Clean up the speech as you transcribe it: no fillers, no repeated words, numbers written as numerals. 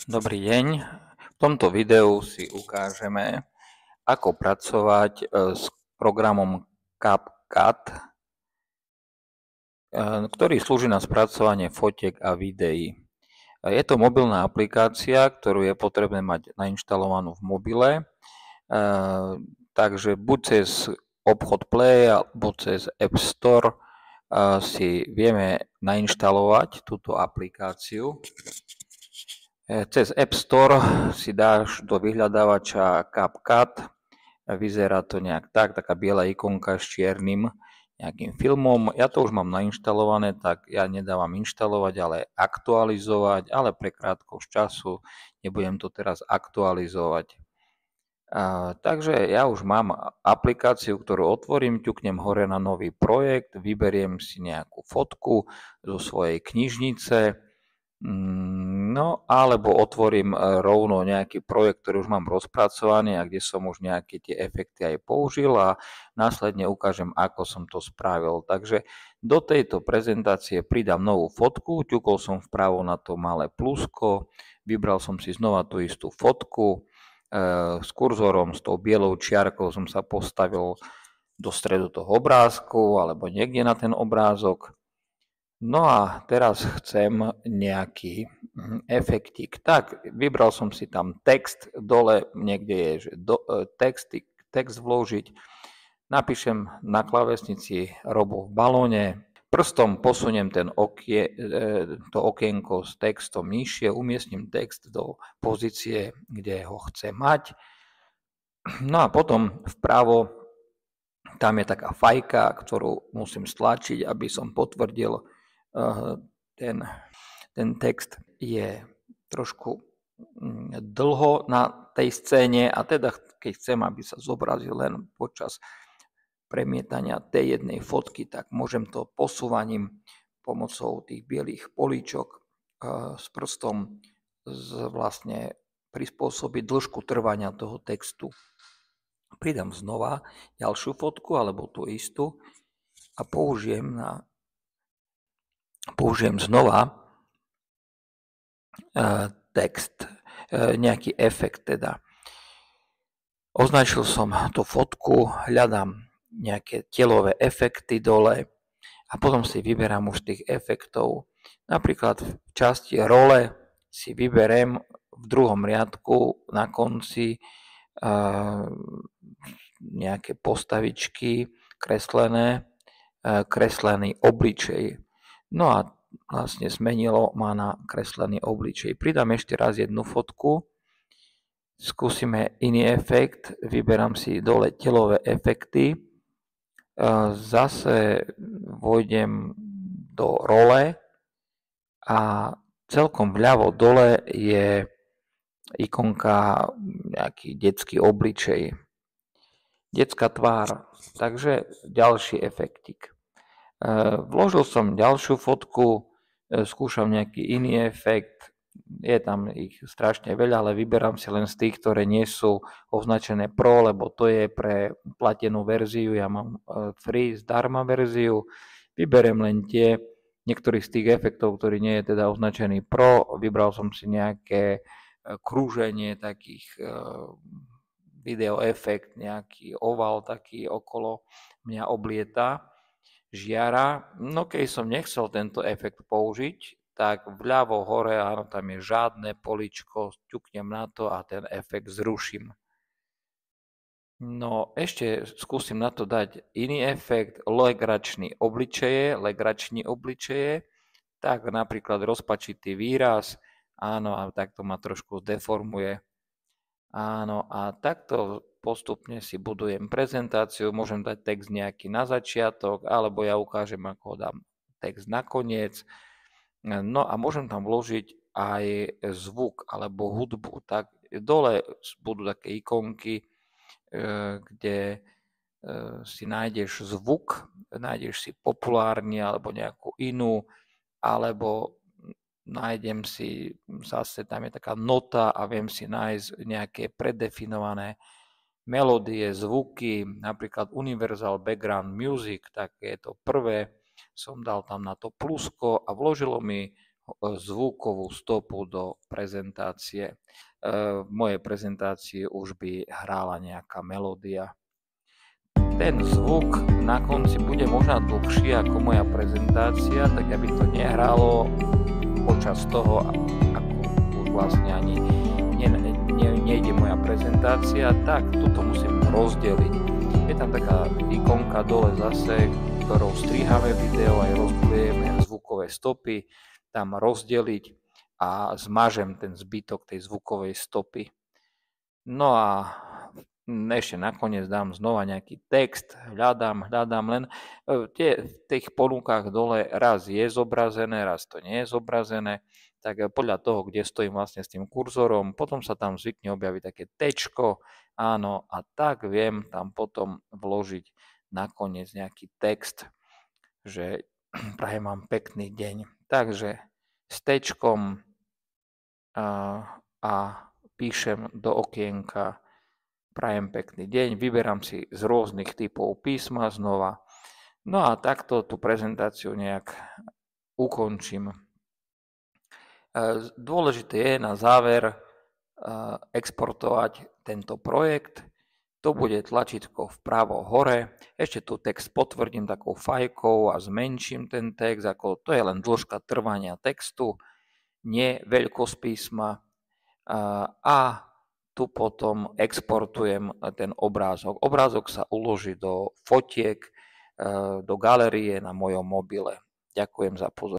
Dobrý deň. V tomto videu si ukážeme, ako pracovať s programom CapCut, ktorý slúži na spracovanie fotiek a videí. Je to mobilná aplikácia, ktorú je potrebné mať nainštalovanú v mobile, takže buď cez obchod Play alebo cez App Store si vieme nainštalovať túto aplikáciu. Cez App Store si dáš do vyhľadávača CapCut, vyzerá to nejak tak, taká biela ikonka s čiernym nejakým filmom. Ja to už mám nainštalované, tak ja nedávam inštalovať, ale aktualizovať, ale pre krátkosť času nebudem to teraz aktualizovať. Takže ja už mám aplikáciu, ktorú otvorím, ťuknem hore na nový projekt, vyberiem si nejakú fotku zo svojej knižnice, no, alebo otvorím rovno nejaký projekt, ktorý už mám rozpracovaný a kde som už nejaké tie efekty aj použil a následne ukážem, ako som to spravil. Takže do tejto prezentácie pridám novú fotku, ťukol som vpravo na to malé plusko, vybral som si znova tú istú fotku, s kurzorom, s tou bielou čiarkou som sa postavil do stredu toho obrázku alebo niekde na ten obrázok. No a teraz chcem nejaký efektík. Tak, vybral som si tam text, dole niekde je, že text vložiť. Napíšem na klávesnici Robo v balóne, prstom posuniem to okienko s textom nižšie, umiestním text do pozície, kde ho chcem mať. No a potom vpravo, tam je taká fajka, ktorú musím stlačiť, aby som potvrdil, ten text je trošku dlho na tej scéne a teda keď chcem, aby sa zobrazil len počas premietania tej jednej fotky, tak môžem to posúvaním pomocou tých bielých políčok s prstom vlastne prispôsobiť dĺžku trvania toho textu. Pridám znova ďalšiu fotku alebo tú istú a použijem znova text, nejaký efekt teda. Označil som tú fotku, hľadám nejaké telové efekty dole a potom si vyberám už tých efektov. Napríklad v časti role si vyberiem v druhom riadku na konci nejaké postavičky kreslený obličej. No a vlastne zmenilo ma na kreslený obličej. Pridám ešte raz jednu fotku, skúsime iný efekt, vyberám si dole telové efekty, zase vojdem do role a celkom vľavo dole je ikonka nejaký detský obličej, detská tvár, takže ďalší efektik. Vložil som ďalšiu fotku, skúšam nejaký iný efekt, je tam ich strašne veľa, ale vyberám si len z tých, ktoré nie sú označené Pro, lebo to je pre platenú verziu, ja mám free, zdarma verziu, vyberiem len niektorých z tých efektov, ktorý nie je teda označený Pro, vybral som si nejaké krúženie takých video efekt, nejaký oval taký okolo mňa oblieta, žiara. No keď som nechcel tento efekt použiť, tak vľavo hore, áno, tam je žiadne poličko, ťuknem na to a ten efekt zruším. No ešte skúsim na to dať iný efekt, legrační obličeje, tak napríklad rozpačitý výraz, áno, a takto ma trošku deformuje. Áno, a takto postupne si budujem prezentáciu, môžem dať text nejaký na začiatok, alebo ja ukážem, ako dám text na koniec. No a môžem tam vložiť aj zvuk alebo hudbu. Tak dole budú také ikonky, kde si nájdeš zvuk, nájdeš si populárny alebo nejakú inú, alebo nájdem si, zase tam je taká nota a viem si nájsť nejaké predefinované melódie, zvuky, napríklad Universal Background Music, tak je to prvé, som dal tam na to plusko a vložilo mi zvukovú stopu do prezentácie. V mojej prezentácii už by hrála nejaká melódia. Ten zvuk na konci bude možno dlhší ako moja prezentácia, tak aby to nehrálo počas toho, ako už vlastne ani nejde moja prezentácia, tak tuto musím rozdeliť. Je tam taká ikonka dole zase, ktorou strihame video aj rozdeľujeme zvukové stopy, tam rozdeliť a zmažem ten zbytok tej zvukovej stopy. No a ešte nakoniec dám znova nejaký text, hľadám, len v tých ponukách dole raz je zobrazené, raz to nie je zobrazené, tak podľa toho, kde stojím vlastne s tým kurzorom, potom sa tam zvykne objaviť také tečko, áno, a tak viem tam potom vložiť nakoniec nejaký text, že prajem vám pekný deň. Takže s tečkom a píšem do okienka prajem pekný deň, vyberám si z rôznych typov písma znova. No a takto tú prezentáciu nejak ukončím. Dôležité je na záver exportovať tento projekt. To bude tlačítko vpravo hore. Ešte tu text potvrdím takou fajkou a zmenším ten text, ako to je len dĺžka trvania textu, nie veľkosť písma. A tu potom exportujem ten obrázok. Obrázok sa uloží do fotiek, do galérie na mojom mobile. Ďakujem za pozornosť.